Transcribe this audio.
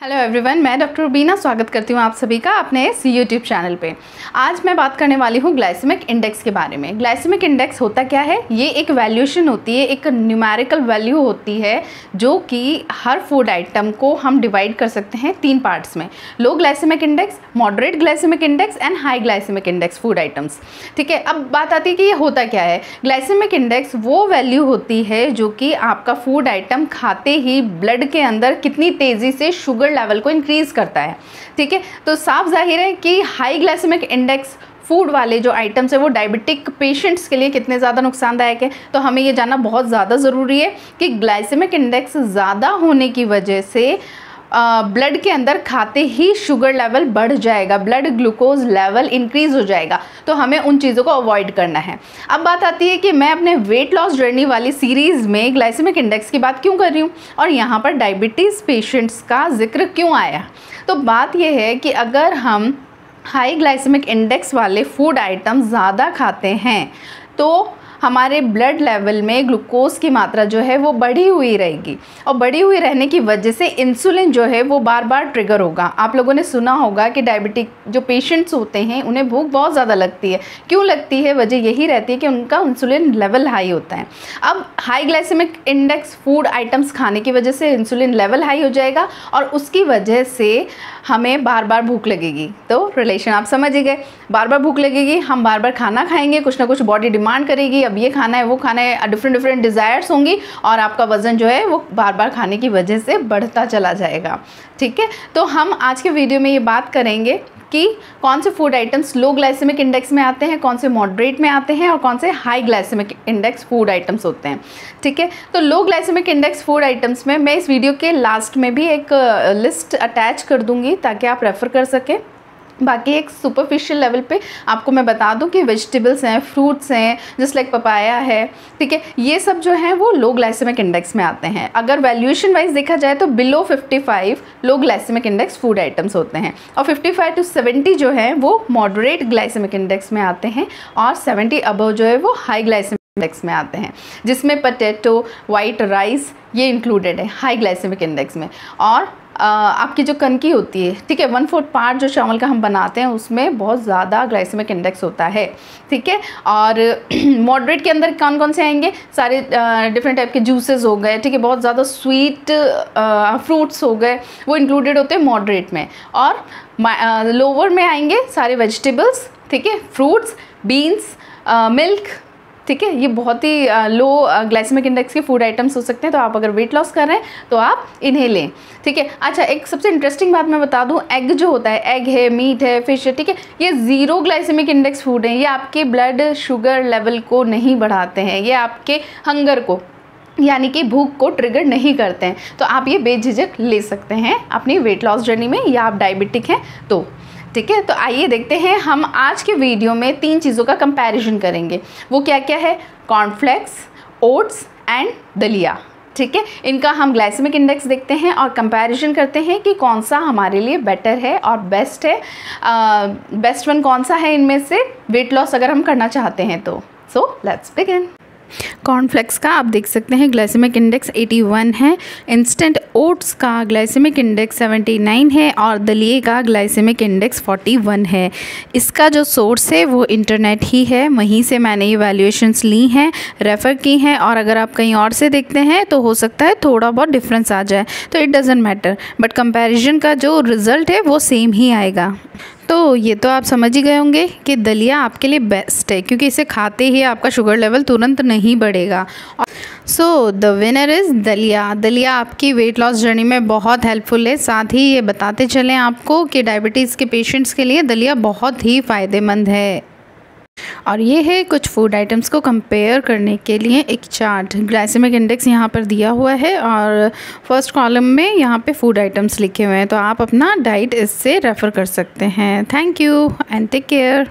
Hello everyone, मैं doctor बीना स्वागत करती हूँ आप सभी का अपने इस यूट्यूब चैनल पे। आज मैं बात करने वाली हूँ ग्लाइसेमिक इंडेक्स के बारे में। ग्लाइसेमिक इंडेक्स होता क्या है? ये एक वैल्यूएशन होती है, एक न्यूमेरिकल वैल्यू होती है जो कि हर फूड आइटम को हम डिवाइड कर सकते हैं 3 पार्ट्स में। Low glycemic index, moderate glycemic index and high glycemic index food items. ठीक है, अब बात आती है कि ये होता क्या है। ग्लाइसेमिक इंडेक्स वो वैल्यू होती है जो कि आपका फूड आइटम खाते ही ब्लड के अंदर कितनी तेज़ी से शुगर लेवल को इंक्रीज करता है। ठीक है, तो साफ जाहिर है कि हाई ग्लाइसेमिक इंडेक्स फूड वाले जो आइटम्स है वो डायबिटिक पेशेंट्स के लिए कितने ज़्यादा नुकसानदायक है। तो हमें ये जानना बहुत ज़्यादा ज़रूरी है कि ग्लाइसेमिक इंडेक्स ज़्यादा होने की वजह से ब्लड के अंदर खाते ही शुगर लेवल बढ़ जाएगा, ब्लड ग्लूकोज लेवल इंक्रीज हो जाएगा। तो हमें उन चीज़ों को अवॉइड करना है। अब बात आती है कि मैं अपने वेट लॉस जर्नी वाली सीरीज़ में ग्लाइसेमिक इंडेक्स की बात क्यों कर रही हूँ और यहाँ पर डायबिटीज़ पेशेंट्स का जिक्र क्यों आया। तो बात यह है कि अगर हम हाई ग्लाइसेमिक इंडेक्स वाले फूड आइटम ज़्यादा खाते हैं तो हमारे ब्लड लेवल में ग्लूकोज की मात्रा जो है वो बढ़ी हुई रहेगी और बढ़ी हुई रहने की वजह से इंसुलिन जो है वो बार बार ट्रिगर होगा। आप लोगों ने सुना होगा कि डायबिटिक जो पेशेंट्स होते हैं उन्हें भूख बहुत ज़्यादा लगती है। क्यों लगती है? वजह यही रहती है कि उनका इंसुलिन लेवल हाई होता है। अब high glycemic index food items खाने की वजह से इंसुलिन लेवल हाई हो जाएगा और उसकी वजह से हमें बार बार भूख लगेगी। तो रिलेशन आप समझ ही गए, बार बार भूख लगेगी, हम बार बार खाना खाएंगे, कुछ ना कुछ बॉडी डिमांड करेगी, अब ये खाना है वो खाना है, डिफरेंट डिज़ायर्स होंगी और आपका वज़न जो है वो बार बार खाने की वजह से बढ़ता चला जाएगा। ठीक है, तो हम आज के वीडियो में ये बात करेंगे कि कौन से फूड आइटम्स लो ग्लाइसेमिक इंडेक्स में आते हैं, कौन से मॉडरेट में आते हैं और कौन से high glycemic index food items होते हैं। ठीक है, तो low glycemic index food items में मैं इस वीडियो के लास्ट में भी एक लिस्ट अटैच कर दूंगी ताकि आप रेफ़र कर सकें। बाकी एक सुपरफिशियल लेवल पे आपको मैं बता दूं कि वेजिटेबल्स हैं, फ्रूट्स हैं, जस्ट लाइक पपाया है। ठीक है, ये सब जो हैं वो लो ग्लाइसेमिक इंडेक्स में आते हैं। अगर वैल्यूएशन वाइज देखा जाए तो बिलो 55 लो ग्लाइसेमिक इंडेक्स फूड आइटम्स होते हैं और 55 to 70 जो है वो मॉडरेट ग्लाइसेमिक इंडेक्स में आते हैं और 70 अबव जो है वो हाई ग्लाइसेमिक इंडेक्स में आते हैं, जिसमें पोटैटो, वाइट राइस ये इंक्लूडेड है हाई ग्लाइसेमिक इंडेक्स में। और आपकी जो कनकी होती है, ठीक है, 1/4 पार्ट जो चावल का हम बनाते हैं उसमें बहुत ज़्यादा ग्लाइसेमिक इंडेक्स होता है। ठीक है, और मॉडरेट के अंदर कौन कौन से आएंगे? सारे डिफरेंट टाइप के जूसेस हो गए, ठीक है, बहुत ज़्यादा स्वीट फ्रूट्स हो गए, वो इंक्लूडेड होते हैं मॉडरेट में। और लोअर में आएंगे सारे वेजिटेबल्स, ठीक है, फ्रूट्स, बीन्स, मिल्क। ठीक है, ये बहुत ही लो ग्लाइसेमिक इंडेक्स के फूड आइटम्स हो सकते हैं। तो आप अगर वेट लॉस कर रहे हैं तो आप इन्हें लें। ठीक है, अच्छा, एक सबसे इंटरेस्टिंग बात मैं बता दूं, एग जो होता है, एग है, मीट है, फिश है, ठीक है, ये 0 ग्लाइसेमिक इंडेक्स फूड है। ये आपके ब्लड शुगर लेवल को नहीं बढ़ाते हैं, ये आपके हंगर को यानी कि भूख को ट्रिगर नहीं करते हैं। तो आप ये बेझिझक ले सकते हैं अपनी वेट लॉस जर्नी में, या आप डायबिटिक हैं तो। ठीक है, तो आइए देखते हैं, हम आज के वीडियो में 3 चीज़ों का कंपैरिजन करेंगे। वो क्या क्या है? कॉर्नफ्लेक्स, ओट्स एंड दलिया। ठीक है, इनका हम ग्लाइसेमिक इंडेक्स देखते हैं और कंपैरिजन करते हैं कि कौन सा हमारे लिए बेटर है और बेस्ट है, बेस्ट वन कौन सा है इनमें से वेट लॉस अगर हम करना चाहते हैं तो। So let's begin. कॉर्नफ्लेक्स का आप देख सकते हैं ग्लाइसेमिक इंडेक्स 81 है, इंस्टेंट ओट्स का ग्लाइसेमिक इंडेक्स 79 है और दलिए का ग्लाइसेमिक इंडेक्स 41 है। इसका जो सोर्स है वो इंटरनेट ही है, वहीं से मैंने ये वैल्यूएशंस ली हैं, रेफ़र की हैं। और अगर आप कहीं और से देखते हैं तो हो सकता है थोड़ा बहुत डिफरेंस आ जाए, तो it doesn't matter, but comparison का जो रिज़ल्ट है वो सेम ही आएगा। तो ये तो आप समझ ही गए होंगे कि दलिया आपके लिए बेस्ट है, क्योंकि इसे खाते ही आपका शुगर लेवल तुरंत नहीं बढ़ेगा। सो द विनर इज़ दलिया। दलिया आपकी वेट लॉस जर्नी में बहुत हेल्पफुल है। साथ ही ये बताते चलें आपको कि डायबिटीज़ के पेशेंट्स के लिए दलिया बहुत ही फ़ायदेमंद है। और ये है कुछ फूड आइटम्स को कंपेयर करने के लिए एक चार्ट। ग्लाइसेमिक इंडेक्स यहाँ पर दिया हुआ है और फर्स्ट कॉलम में यहाँ पे फूड आइटम्स लिखे हुए हैं, तो आप अपना डाइट इससे रेफ़र कर सकते हैं। Thank you and take care.